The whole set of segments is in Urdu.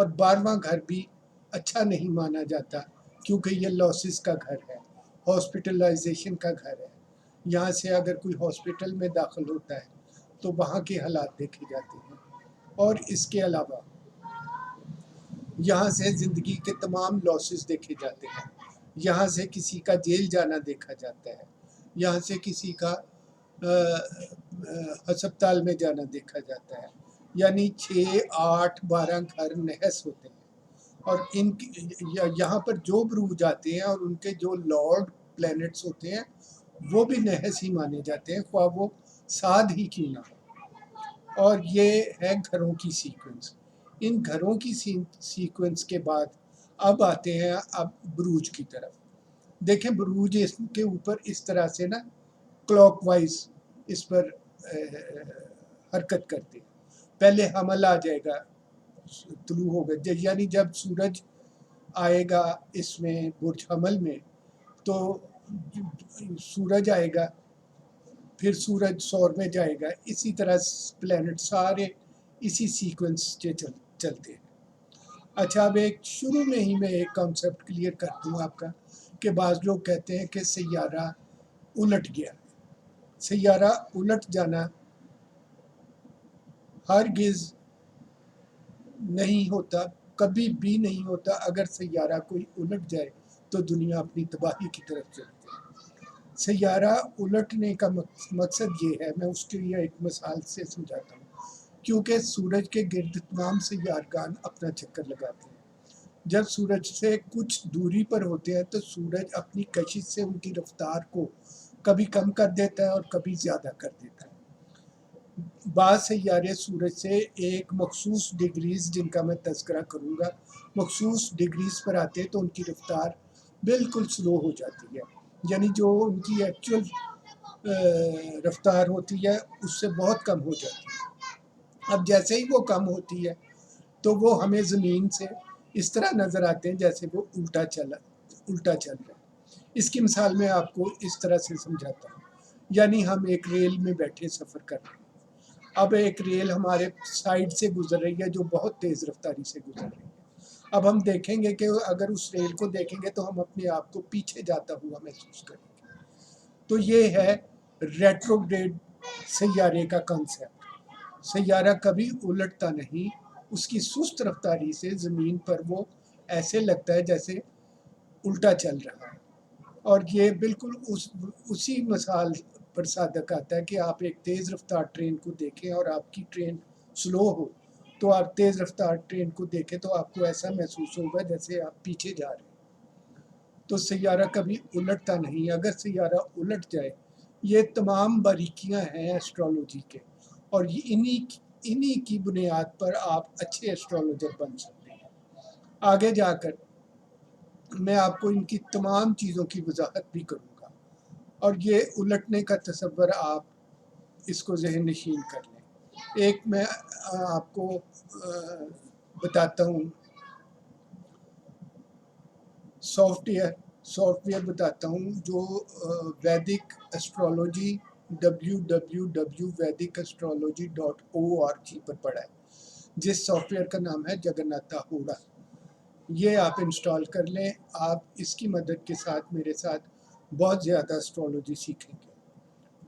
اور 12واں گھر بھی اچھا نہیں مانا جاتا کیونکہ یہ لاسز کا گھر ہے، ہاسپٹلائزیشن کا گھر ہے. یہاں سے اگر کوئی ہاسپٹل میں داخل ہوتا ہے تو وہاں کے حالات دیکھے جاتے ہیں. اور اس کے علاوہ یہاں سے زندگی کے تمام لاسز دیکھے جاتے ہیں. یہاں سے کسی کا جیل جانا دیکھا جاتا ہے، یہاں سے کسی کا ہسپتال میں جانا دیکھا جاتا ہے. یعنی 6، 8، 12 گھر نحس ہوتے ہیں. اور یہاں پر جو بروج آتے ہیں اور ان کے جو لارڈ پلینٹس ہوتے ہیں وہ بھی نحس ہی مانے جاتے ہیں، خواہ وہ ساد ہی کیوں نہ ہو. اور یہ ہے گھروں کی سیکوینس. ان گھروں کی سیکوینس کے بعد اب آتے ہیں بروج کی طرف. دیکھیں بروج اس کے اوپر اس طرح سے نا کلاک وائز اس پر حرکت کرتے ہیں. پہلے حمل آ جائے گا، طلوع ہوگا، یعنی جب سورج آئے گا اس میں برج حمل میں تو سورج آئے گا، پھر سورج سور میں جائے گا. اسی طرح پلینٹ سارے اسی سیکوینس سے چلتے ہیں. اچھا اب شروع میں ہی میں ایک کانسیپٹ کلیئر کر دوں آپ کا کہ بعض لوگ کہتے ہیں کہ سیارہ الٹ گیا. سیارہ الٹ جانا ہرگز نہیں ہوتا، کبھی بھی نہیں ہوتا. اگر سیارہ کوئی الٹ جائے تو دنیا اپنی تباہی کی طرف چلتی ہے. سیارہ الٹنے کا مقصد یہ ہے، میں اس کے لیے ایک مثال سے سمجھاتا ہوں. کیونکہ سورج کے گرد تمام سیارگان اپنا چکر لگاتے ہیں. جب سورج سے کچھ دوری پر ہوتے ہیں تو سورج اپنی کشش سے ان کی رفتار کو کبھی کم کر دیتا ہے اور کبھی زیادہ کر دیتا ہے. بعض سیارے سورج سے ایک مخصوص ڈگریز، جن کا میں تذکرہ کروں گا، مخصوص ڈگریز پر آتے ہیں تو ان کی رفتار بالکل سلو ہو جاتی ہے. یعنی جو ان کی ایکچول رفتار ہوتی ہے اس سے بہت کم ہو جاتی ہے. اب جیسے ہی وہ کم ہوتی ہے تو وہ ہمیں زمین سے اس طرح نظر آتے ہیں جیسے وہ الٹا چل رہا ہے. اس کی مثال میں آپ کو اس طرح سے سمجھاتا ہوں. یعنی ہم ایک ریل میں بیٹھے سفر کر رہے ہیں. اب ایک ریل ہمارے سائڈ سے گزر رہی ہے جو بہت تیز رفتاری سے گزر رہی ہے. اب ہم دیکھیں گے کہ اگر اس ریل کو دیکھیں گے تو ہم اپنے آپ کو پیچھے جاتا ہوا محسوس کریں گے. تو یہ ہے ریٹروگریڈ سیارے کا کنسیپٹ. سیارہ کبھی الٹتا نہیں، اس کی سست رفتاری سے زمین پر وہ ایسے لگتا ہے جیسے الٹا چل رہا ہے. اور یہ بالکل اسی مثال پر صادق آتا ہے کہ آپ ایک تیز رفتار ٹرین کو دیکھیں اور آپ کی ٹرین سلو ہو تو آپ تیز رفتار ٹرین کو دیکھیں تو آپ کو ایسا محسوس ہوگا جیسے آپ پیچھے جا رہے ہیں. تو سیارہ کبھی الٹتا نہیں. اگر سیارہ الٹ جائے، یہ تمام باریکیاں ہیں ایسٹرولوجی کے، اور انہی کی بنیاد پر آپ اچھے ایسٹرولوجر بن سکتے ہیں. آگے جا کر میں آپ کو ان کی تمام چیزوں کی وضاحت بھی کروں گا. اور یہ الٹنے کا تصور آپ اس کو ذہن نشین کر لیں. ایک میں آپ کو بتاتا ہوں سافٹ ویئر بتاتا ہوں جو ویدک اسٹرالوجی www.vedicastrology.org پر پڑا ہے، جس سافٹ ویئر کا نام ہے جگناتھا ہوڑا. یہ آپ انسٹال کر لیں. آپ اس کی مدد کے ساتھ میرے ساتھ بہت زیادہ اسٹرالوجی سیکھیں گے.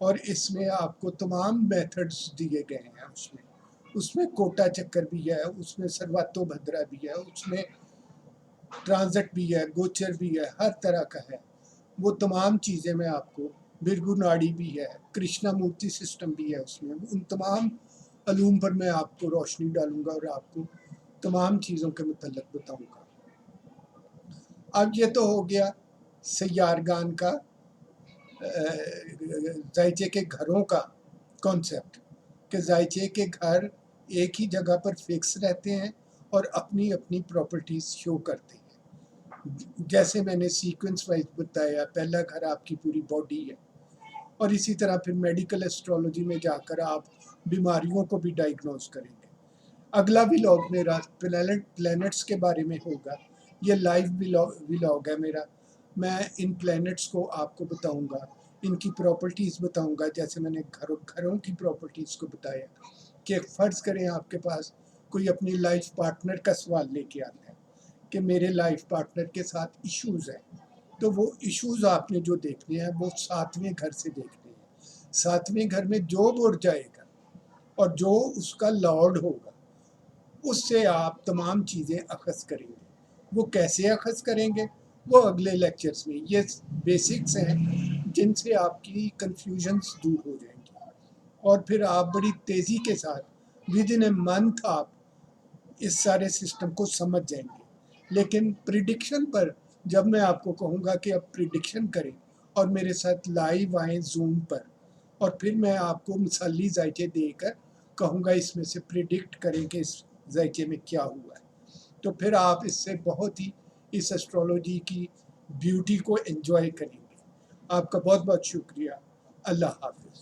اور اس میں آپ کو تمام میتھڈز دیے گئے ہیں. اس میں کوٹا چکر بھی ہے، اس میں سرواتو بھدرا بھی ہے، اس میں ٹرانزٹ بھی ہے، گوچر بھی ہے، ہر طرح کا ہے. وہ تمام چیزیں میں آپ کو، برگو ناڑی بھی ہے، کرشنا مورتی سسٹم بھی ہے اس میں. ان تمام علوم پر میں آپ کو روشنی ڈالوں گا اور آپ کو تمام چیزوں کے متعلق بتاؤں گا. اب یہ تو ہو گیا سیارگان کا، زائچے کے گھروں کا کانسیپٹ، کہ زائچے کے گھر ایک ہی جگہ پر فکس رہتے ہیں اور اپنی اپنی پراپرٹیز شو کرتے ہیں. جیسے میں نے سیکوینس وائز بتایا، پہلا گھر آپ کی پوری باڈی ہے. اور اسی طرح پھر میڈیکل ایسٹرولوجی میں جا کر آپ بیماریوں کو بھی ڈائیگنوز کریں گے. اگلا ولاگ میرا پلینٹس کے بارے میں ہوگا. یہ لائیو ولاگ ہے میرا. میں ان پلینٹس کو آپ کو بتاؤں گا، ان کی پراپرٹیز بتاؤں گا، جیسے میں نے گھروں کی پراپرٹیز کو بتایا. کہ فرض کریں آپ کے پاس کوئی اپنی لائف پارٹنر کا سوال لے کے آتا ہے کہ میرے لائف پارٹنر کے ساتھ ایشوز ہیں، تو وہ ایشوز آپ نے جو دیکھنے ہیں وہ 7ویں گھر سے دیکھنے ہیں۔ 7ویں گھر میں جو بڑھ جائے گا اور جو اس کا لارڈ ہوگا، اس سے آپ تمام چیزیں اخذ کریں گے۔ وہ کیسے اخذ کریں گے وہ اگلے لیکچرز میں، یہ بیسکس ہیں جن سے آپ کی کنفیوژنس دور ہو جائیں گی، اور پھر آپ بڑی تیزی کے ساتھ ود ان اے منتھ آپ اس سارے سسٹم کو سمجھ جائیں گے۔ لیکن پریڈکشن پر جب میں آپ کو کہوں گا کہ اب پریڈکشن کریں اور میرے ساتھ لائیو آئیں زوم پر، اور پھر میں آپ کو مثالی ذائقے دے کر کہوں گا اس میں سے پریڈکٹ کریں کہ اس ذائقے میں کیا ہوا ہے، تو پھر آپ اس سے بہت ہی اس اسٹرالوجی کی بیوٹی کو انجوائے کریں گے۔ آپ کا بہت بہت شکریہ۔ اللہ حافظ۔